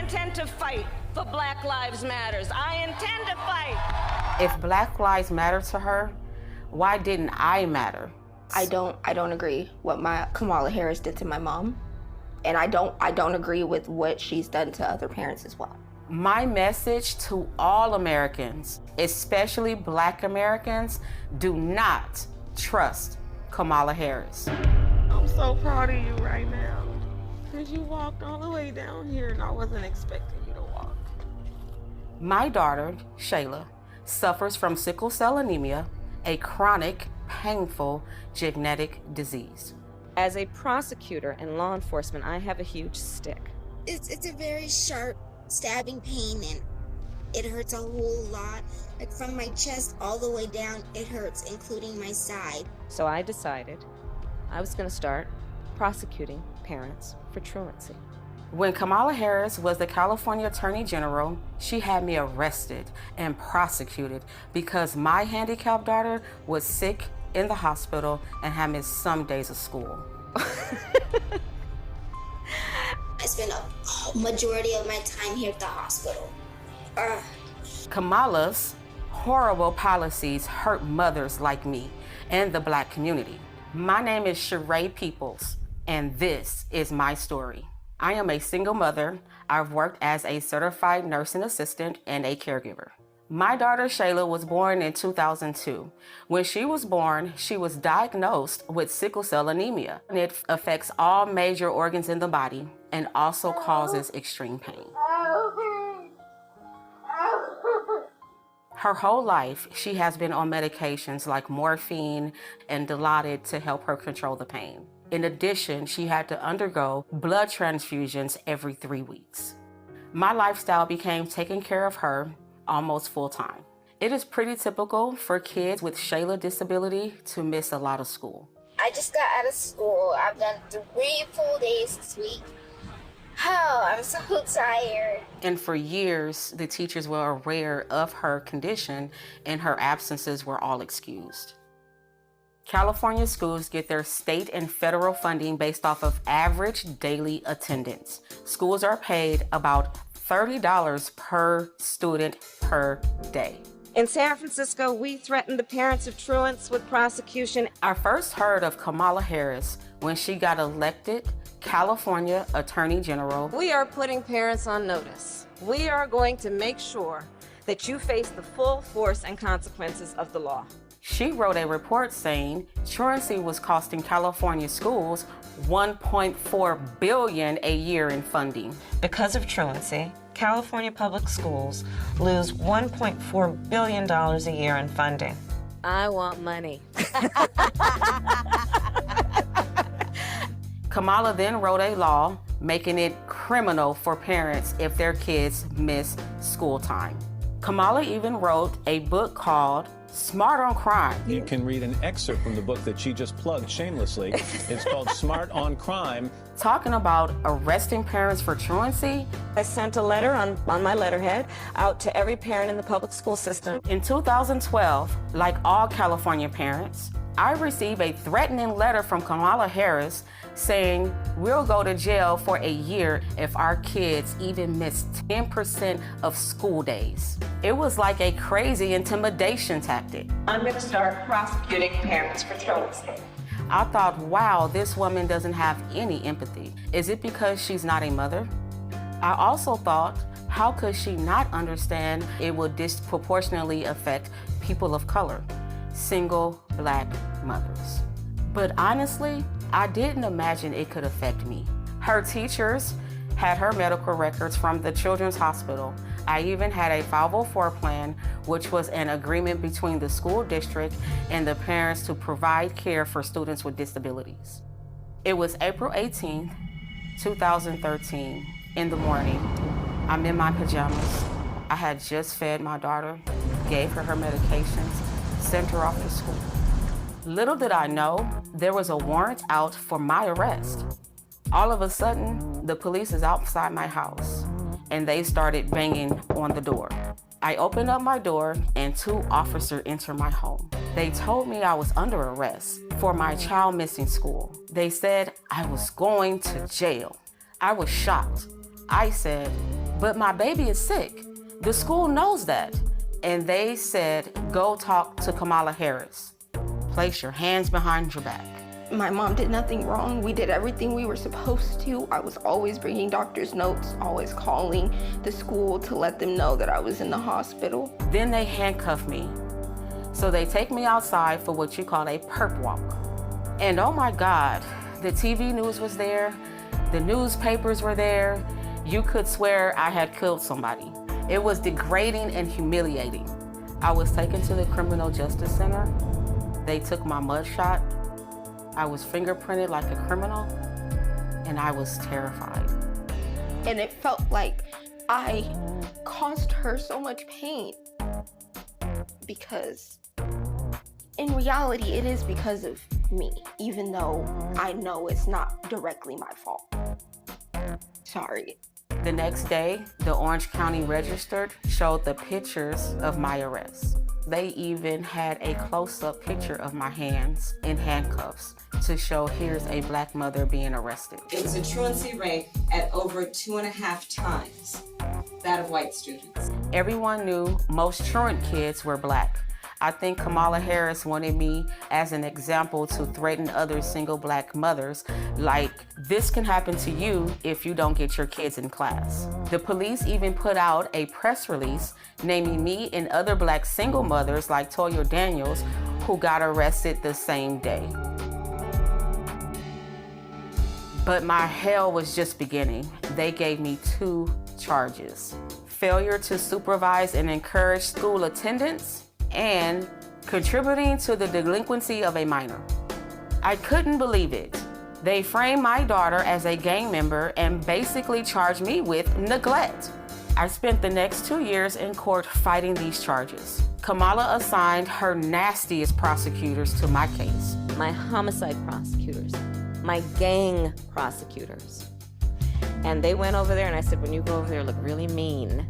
intend to fight for Black Lives Matters. I intend to fight. If Black Lives matter to her, why didn't I matter? I don't agree what Kamala Harris did to my mom. And I don't agree with what she's done to other parents as well. My message to all Americans, especially Black Americans, do not trust Kamala Harris. I'm so proud of you right now, because you walked all the way down here and I wasn't expecting you to walk. My daughter, Shayla, suffers from sickle cell anemia, a chronic, painful genetic disease. As a prosecutor and law enforcement, I have a huge stick. It's a very sharp stabbing pain, and it hurts a whole lot. Like from my chest all the way down, it hurts, including my side. So I decided I was going to start prosecuting parents for truancy. When Kamala Harris was the California Attorney General, she had me arrested and prosecuted because my handicapped daughter was sick in the hospital and had missed some days of school. I spent a majority of my time here at the hospital. Kamala's horrible policies hurt mothers like me and the Black community. My name is Sheree Peoples, and this is my story. I am a single mother. I've worked as a certified nursing assistant and a caregiver. My daughter Shayla was born in 2002. When she was born, she was diagnosed with sickle cell anemia. It affects all major organs in the body and also causes extreme pain. Her whole life, she has been on medications like morphine and Dilaudid to help her control the pain. In addition, she had to undergo blood transfusions every 3 weeks. My lifestyle became taking care of her almost full-time. It is pretty typical for kids with Shayla disability to miss a lot of school. I just got out of school. I've done 3 full days this week. Oh, I'm so tired. And for years, the teachers were aware of her condition and her absences were all excused. California schools get their state and federal funding based off of average daily attendance. Schools are paid about $30 per student per day. In San Francisco, we threatened the parents of truants with prosecution. I first heard of Kamala Harris when she got elected California Attorney General. We are putting parents on notice. We are going to make sure that you face the full force and consequences of the law. She wrote a report saying truancy was costing California schools $1.4 billion a year in funding. Because of truancy, California public schools lose $1.4 billion a year in funding. I want money. Kamala then wrote a law making it criminal for parents if their kids miss school time. Kamala even wrote a book called Smart on Crime. You can read an excerpt from the book that she just plugged shamelessly. It's called Smart on Crime. Talking about arresting parents for truancy. I sent a letter on my letterhead out to every parent in the public school system. In 2012, like all California parents, I received a threatening letter from Kamala Harris saying we'll go to jail for a year if our kids even miss 10% of school days. It was like a crazy intimidation tactic. I'm going to start prosecuting parents for truancy. I thought, wow, this woman doesn't have any empathy. Is it because she's not a mother? I also thought, how could she not understand it would disproportionately affect people of color, single Black mothers? But honestly, I didn't imagine it could affect me. Her teachers had her medical records from the Children's Hospital. I even had a 504 plan, which was an agreement between the school district and the parents to provide care for students with disabilities. It was April 18th, 2013, in the morning. I'm in my pajamas. I had just fed my daughter, gave her medications, sent her off to school. Little did I know, there was a warrant out for my arrest. All of a sudden, the police is outside my house, and they started banging on the door. I opened up my door, and 2 officers entered my home. They told me I was under arrest for my child missing school. They said I was going to jail. I was shocked. I said, But my baby is sick. The school knows that. And they said, go talk to Kamala Harris. Place your hands behind your back. My mom did nothing wrong. We did everything we were supposed to. I was always bringing doctor's notes, always calling the school to let them know that I was in the hospital. Then they handcuff me. So they take me outside for what you call a perp walk. And oh my God, the TV news was there, the newspapers were there. You could swear I had killed somebody. It was degrading and humiliating. I was taken to the Criminal Justice Center. They took my mugshot. I was fingerprinted like a criminal, and I was terrified. And it felt like I caused her so much pain because in reality, it is because of me, even though I know it's not directly my fault. Sorry. The next day, the Orange County Register showed the pictures of my arrest. They even had a close-up picture of my hands in handcuffs to show here's a Black mother being arrested. It was a truancy rate at over 2.5 times that of white students. Everyone knew most truant kids were Black. I think Kamala Harris wanted me as an example to threaten other single Black mothers, like, this can happen to you if you don't get your kids in class. The police even put out a press release naming me and other Black single mothers like Toya Daniels, who got arrested the same day. But my hell was just beginning. They gave me 2 charges: failure to supervise and encourage school attendance, and contributing to the delinquency of a minor. I couldn't believe it. They framed my daughter as a gang member and basically charged me with neglect. I spent the next 2 years in court fighting these charges. Kamala assigned her nastiest prosecutors to my case. My homicide prosecutors, my gang prosecutors. And they went over there and I said, when you go over there, look really mean.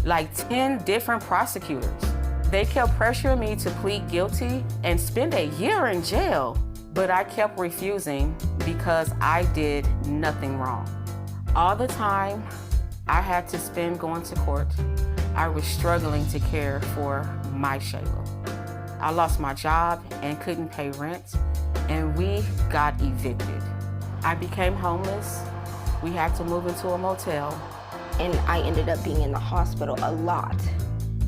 Like 10 different prosecutors. They kept pressuring me to plead guilty and spend a year in jail, but I kept refusing because I did nothing wrong. All the time I had to spend going to court, I was struggling to care for my Shayla. I lost my job and couldn't pay rent, and we got evicted. I became homeless. We had to move into a motel. And I ended up being in the hospital a lot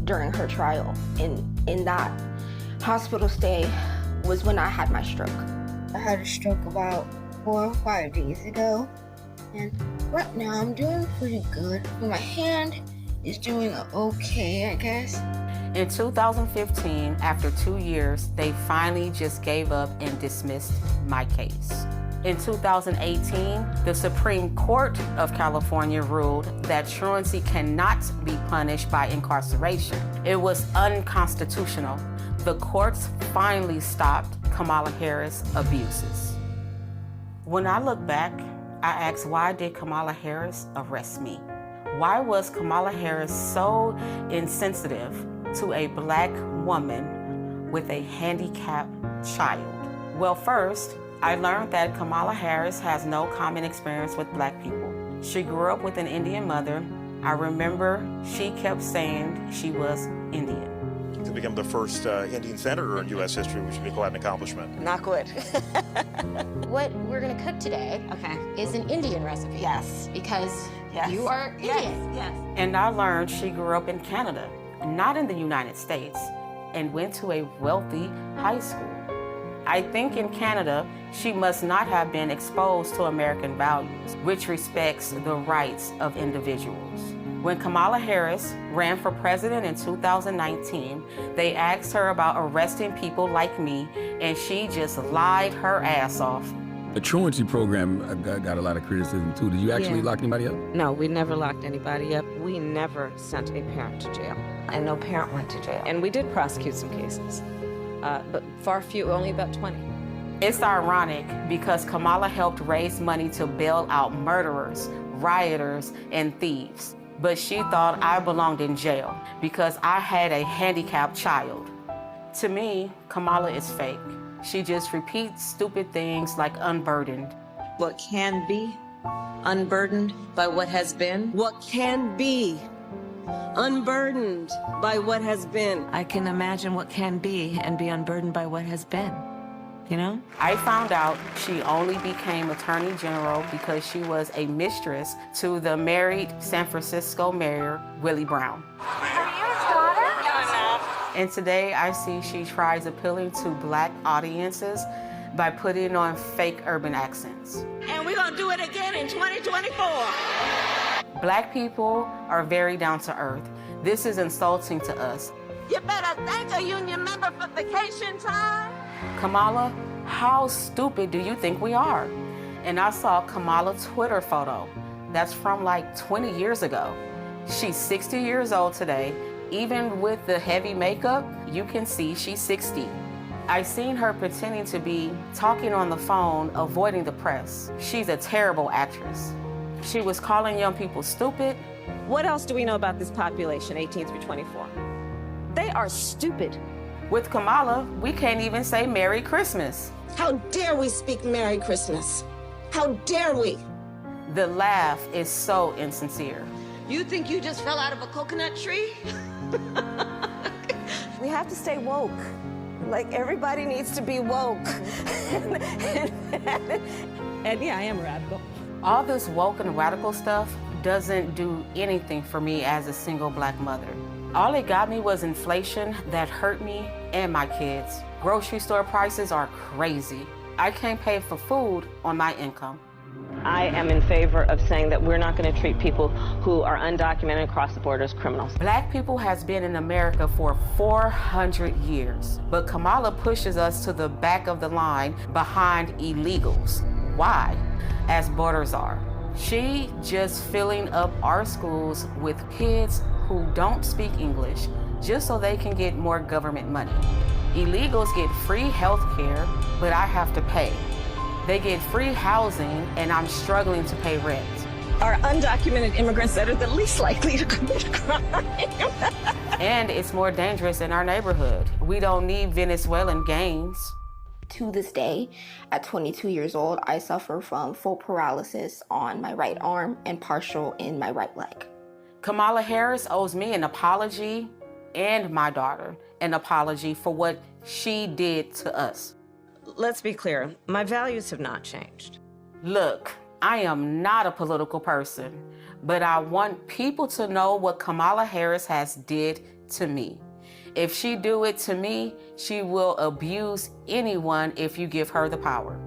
during her trial. And in that hospital stay was when I had my stroke. I had a stroke about 4 or 5 days ago, and right now I'm doing pretty good. My hand is doing okay, I guess. In 2015, after 2 years, they finally just gave up and dismissed my case. In 2018, the Supreme Court of California ruled that truancy cannot be punished by incarceration. It was unconstitutional. The courts finally stopped Kamala Harris' abuses. When I look back, I ask, why did Kamala Harris arrest me? Why was Kamala Harris so insensitive to a Black woman with a handicapped child? Well, first, I learned that Kamala Harris has no common experience with Black people. She grew up with an Indian mother. I remember she kept saying she was Indian. To become the first Indian senator in U.S. history, which would be quite an accomplishment. Not good. What we're gonna cook today is an Indian recipe. Yes. Because you are Indian. Yes. And I learned she grew up in Canada, not in the United States, and went to a wealthy high school. I think in Canada, she must not have been exposed to American values, which respects the rights of individuals. When Kamala Harris ran for president in 2019, they asked her about arresting people like me, and she just lied her ass off. The truancy program got a lot of criticism too. Did you actually lock anybody up? No, we never locked anybody up. We never sent a parent to jail. And no parent went to jail. And we did prosecute some cases, but far few, only about 20. It's ironic because Kamala helped raise money to bail out murderers, rioters, and thieves. But she thought I belonged in jail because I had a handicapped child. To me, Kamala is fake. She just repeats stupid things like unburdened. What can be Unburdened by what has been? What can be? Unburdened by what has been. I can imagine what can be and be unburdened by what has been. You know? I found out she only became Attorney General because she was a mistress to the married San Francisco Mayor, Willie Brown. Are you his daughter? No, I'm not. And today I see she tries appealing to Black audiences by putting on fake urban accents. And we're gonna do it again in 2024. Black people are very down to earth. This is insulting to us. You better thank a union member for vacation time. Kamala, how stupid do you think we are? And I saw Kamala's Twitter photo. That's from like 20 years ago. She's 60 years old today. Even with the heavy makeup, you can see she's 60. I've seen her pretending to be talking on the phone, avoiding the press. She's a terrible actress. She was calling young people stupid. What else do we know about this population, 18 through 24? They are stupid. With Kamala, we can't even say Merry Christmas. How dare we speak Merry Christmas? How dare we? The laugh is so insincere. You think you just fell out of a coconut tree? We have to stay woke. Like, everybody needs to be woke. And yeah, I am radical. All this woke and radical stuff doesn't do anything for me as a single Black mother. All it got me was inflation that hurt me and my kids. Grocery store prices are crazy. I can't pay for food on my income. I am in favor of saying that we're not going to treat people who are undocumented across the border as criminals. Black people has been in America for 400 years, but Kamala pushes us to the back of the line behind illegals. Why? As borders are. She just filling up our schools with kids who don't speak English just so they can get more government money. Illegals get free health care, but I have to pay. They get free housing, and I'm struggling to pay rent. Are undocumented immigrants that are the least likely to commit a crime. And it's more dangerous in our neighborhood. We don't need Venezuelan gangs. To this day, at 22 years old, I suffer from full paralysis on my right arm and partial in my right leg. Kamala Harris owes me an apology and my daughter an apology for what she did to us. Let's be clear, my values have not changed. Look, I am not a political person, but I want people to know what Kamala Harris has did to me. If she do it to me, she will abuse anyone if you give her the power.